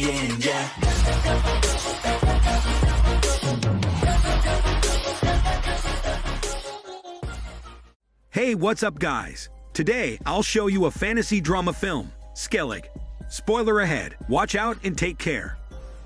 the end, yeah. Hey, what's up guys? Today, I'll show you a fantasy drama film, Skellig. Spoiler ahead, watch out and take care.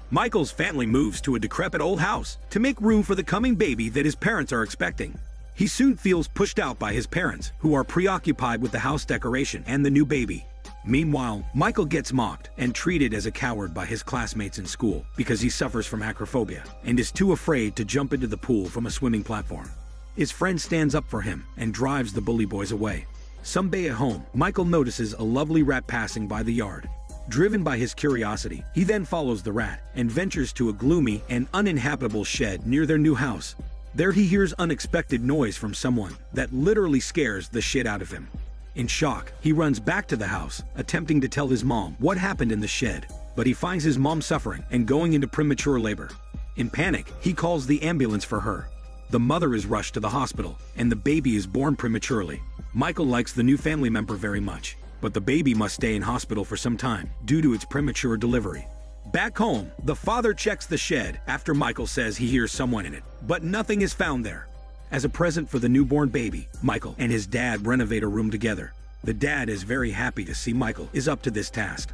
Michael's family moves to a decrepit old house to make room for the coming baby that his parents are expecting. He soon feels pushed out by his parents, who are preoccupied with the house decoration and the new baby. Meanwhile, Michael gets mocked and treated as a coward by his classmates in school because he suffers from acrophobia and is too afraid to jump into the pool from a swimming platform. His friend stands up for him and drives the bully boys away. Someday at home, Michael notices a lovely rat passing by the yard. Driven by his curiosity, he then follows the rat and ventures to a gloomy and uninhabitable shed near their new house. There he hears unexpected noise from someone that literally scares the shit out of him. In shock, he runs back to the house, attempting to tell his mom what happened in the shed, but he finds his mom suffering and going into premature labor. In panic, he calls the ambulance for her. The mother is rushed to the hospital, and the baby is born prematurely. Michael likes the new family member very much, but the baby must stay in hospital for some time due to its premature delivery. Back home, the father checks the shed after Michael says he hears someone in it, but nothing is found there. As a present for the newborn baby, Michael and his dad renovate a room together. The dad is very happy to see Michael is up to this task.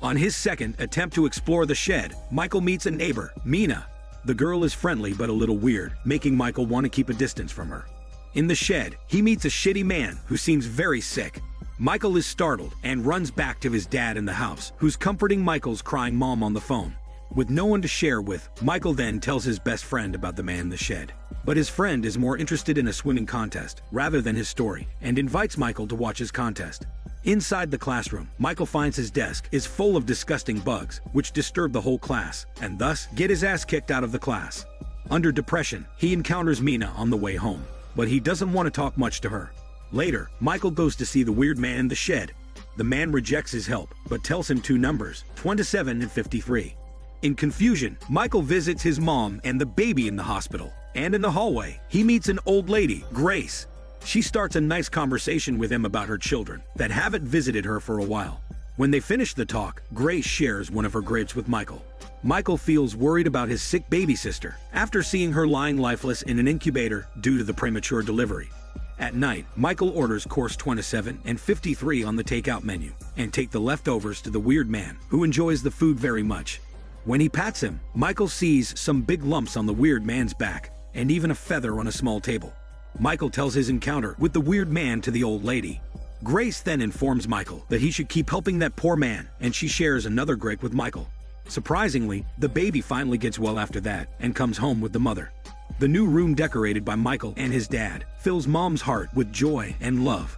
On his second attempt to explore the shed, Michael meets a neighbor, Mina. The girl is friendly but a little weird, making Michael want to keep a distance from her. In the shed, he meets a shitty man who seems very sick. Michael is startled and runs back to his dad in the house, who's comforting Michael's crying mom on the phone. With no one to share with, Michael then tells his best friend about the man in the shed. But his friend is more interested in a swimming contest rather than his story, and invites Michael to watch his contest. Inside the classroom, Michael finds his desk is full of disgusting bugs, which disturb the whole class, and thus get his ass kicked out of the class. Under depression, he encounters Mina on the way home, but he doesn't want to talk much to her. Later, Michael goes to see the weird man in the shed. The man rejects his help, but tells him two numbers, 27 and 53. In confusion, Michael visits his mom and the baby in the hospital, and in the hallway, he meets an old lady, Grace. She starts a nice conversation with him about her children that haven't visited her for a while. When they finish the talk, Grace shares one of her grapes with Michael. Michael feels worried about his sick baby sister after seeing her lying lifeless in an incubator due to the premature delivery. At night, Michael orders course 27 and 53 on the takeout menu and take the leftovers to the weird man, who enjoys the food very much. When he pats him, Michael sees some big lumps on the weird man's back and even a feather on a small table. Michael tells his encounter with the weird man to the old lady. Grace then informs Michael that he should keep helping that poor man, and she shares another grape with Michael. Surprisingly, the baby finally gets well after that and comes home with the mother. The new room decorated by Michael and his dad fills Mom's heart with joy and love.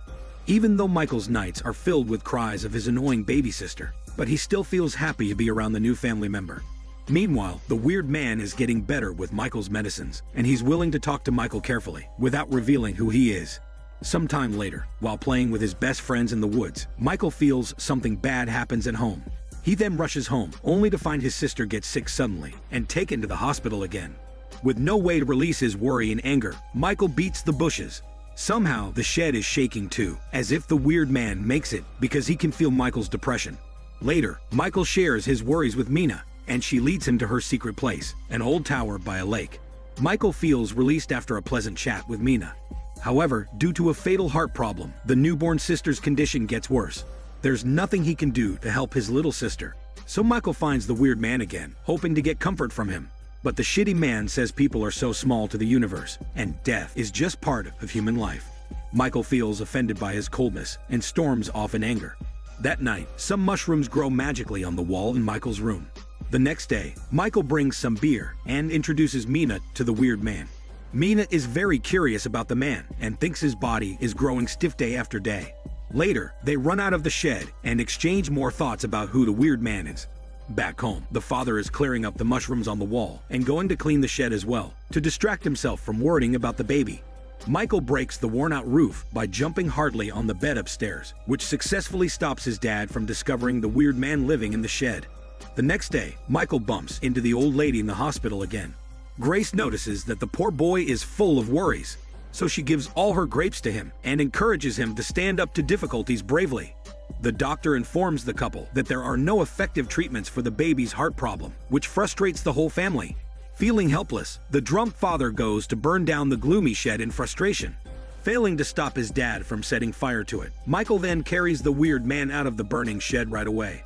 Even though Michael's nights are filled with cries of his annoying baby sister, but he still feels happy to be around the new family member. Meanwhile, the weird man is getting better with Michael's medicines, and he's willing to talk to Michael carefully, without revealing who he is. Sometime later, while playing with his best friends in the woods, Michael feels something bad happens at home. He then rushes home, only to find his sister get sick suddenly, and taken to the hospital again. With no way to release his worry and anger, Michael beats the bushes. Somehow, the shed is shaking too, as if the weird man makes it because he can feel Michael's depression. Later, Michael shares his worries with Mina, and she leads him to her secret place, an old tower by a lake. Michael feels released after a pleasant chat with Mina. However, due to a fatal heart problem, the newborn sister's condition gets worse. There's nothing he can do to help his little sister, so Michael finds the weird man again, hoping to get comfort from him. But the shitty man says people are so small to the universe, and death is just part of human life. Michael feels offended by his coldness and storms off in anger. That night, some mushrooms grow magically on the wall in Michael's room. The next day, Michael brings some beer and introduces Mina to the weird man. Mina is very curious about the man and thinks his body is growing stiff day after day. Later, they run out of the shed and exchange more thoughts about who the weird man is. Back home, the father is clearing up the mushrooms on the wall and going to clean the shed as well, to distract himself from worrying about the baby. Michael breaks the worn-out roof by jumping hardly on the bed upstairs, which successfully stops his dad from discovering the weird man living in the shed. The next day, Michael bumps into the old lady in the hospital again. Grace notices that the poor boy is full of worries, so she gives all her grapes to him and encourages him to stand up to difficulties bravely. The doctor informs the couple that there are no effective treatments for the baby's heart problem, which frustrates the whole family. Feeling helpless, the drunk father goes to burn down the gloomy shed in frustration. Failing to stop his dad from setting fire to it, Michael then carries the weird man out of the burning shed right away.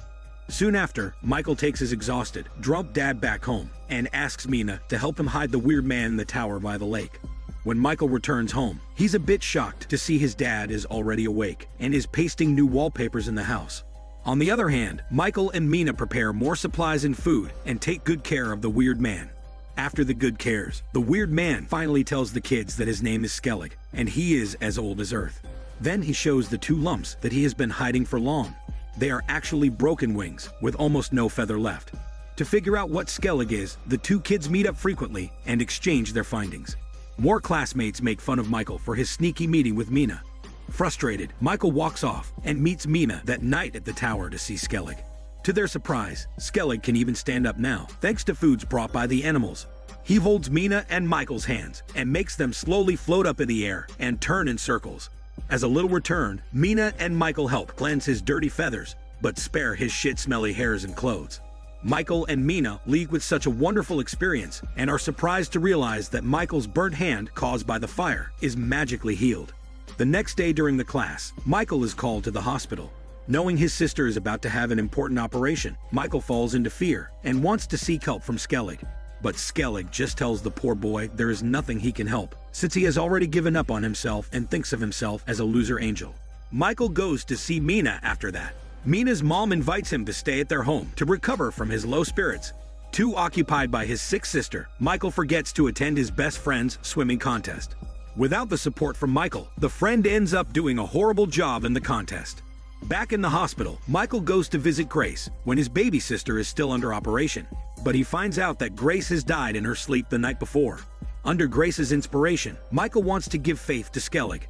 Soon after, Michael takes his exhausted, drunk dad back home and asks Mina to help him hide the weird man in the tower by the lake. When Michael returns home, he's a bit shocked to see his dad is already awake and is pasting new wallpapers in the house. On the other hand, Michael and Mina prepare more supplies and food and take good care of the weird man. After the good cares, the weird man finally tells the kids that his name is Skellig, and he is as old as Earth. Then he shows the two lumps that he has been hiding for long. They are actually broken wings, with almost no feather left. To figure out what Skellig is, the two kids meet up frequently and exchange their findings. More classmates make fun of Michael for his sneaky meeting with Mina. Frustrated, Michael walks off and meets Mina that night at the tower to see Skellig. To their surprise, Skellig can even stand up now, thanks to foods brought by the animals. He holds Mina and Michael's hands and makes them slowly float up in the air and turn in circles. As a little return, Mina and Michael help cleanse his dirty feathers, but spare his shit-smelly hairs and clothes. Michael and Mina leave with such a wonderful experience and are surprised to realize that Michael's burnt hand caused by the fire is magically healed. The next day during the class, Michael is called to the hospital. Knowing his sister is about to have an important operation, Michael falls into fear and wants to seek help from Skellig. But Skellig just tells the poor boy there is nothing he can help, since he has already given up on himself and thinks of himself as a loser angel. Michael goes to see Mina after that. Mina's mom invites him to stay at their home to recover from his low spirits. Too occupied by his sick sister, Michael forgets to attend his best friend's swimming contest. Without the support from Michael, the friend ends up doing a horrible job in the contest. Back in the hospital, Michael goes to visit Grace when his baby sister is still under operation. But he finds out that Grace has died in her sleep the night before. Under Grace's inspiration, Michael wants to give faith to Skellig.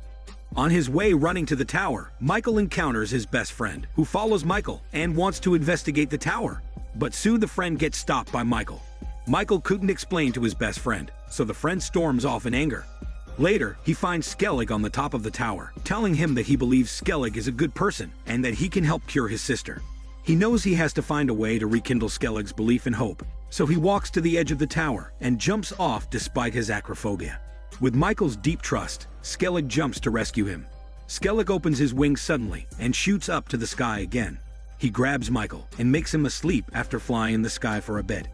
On his way running to the tower, Michael encounters his best friend, who follows Michael and wants to investigate the tower. But soon the friend gets stopped by Michael. Michael couldn't explain to his best friend, so the friend storms off in anger. Later, he finds Skellig on the top of the tower, telling him that he believes Skellig is a good person and that he can help cure his sister. He knows he has to find a way to rekindle Skellig's belief and hope, so he walks to the edge of the tower and jumps off despite his acrophobia. With Michael's deep trust, Skellig jumps to rescue him. Skellig opens his wings suddenly and shoots up to the sky again. He grabs Michael and makes him asleep after flying in the sky for a bit.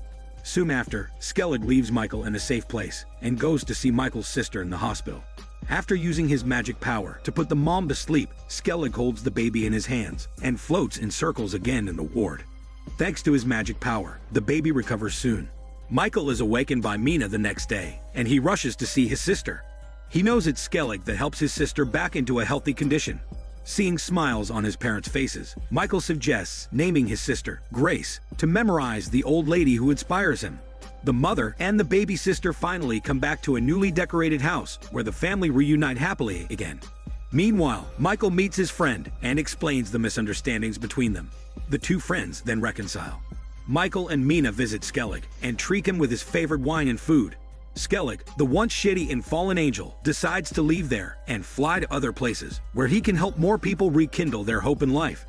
Soon after, Skellig leaves Michael in a safe place and goes to see Michael's sister in the hospital. After using his magic power to put the mom to sleep, Skellig holds the baby in his hands and floats in circles again in the ward. Thanks to his magic power, the baby recovers soon. Michael is awakened by Mina the next day, and he rushes to see his sister. He knows it's Skellig that helps his sister back into a healthy condition. Seeing smiles on his parents' faces, Michael suggests naming his sister, Grace, to memorize the old lady who inspires him. The mother and the baby sister finally come back to a newly decorated house where the family reunite happily again. Meanwhile, Michael meets his friend and explains the misunderstandings between them. The two friends then reconcile. Michael and Mina visit Skellig and treat him with his favorite wine and food. Skellig, the once shitty and fallen angel, decides to leave there and fly to other places where he can help more people rekindle their hope in life.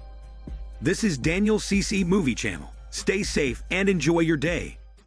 This is Daniel CC Movie Channel. Stay safe and enjoy your day.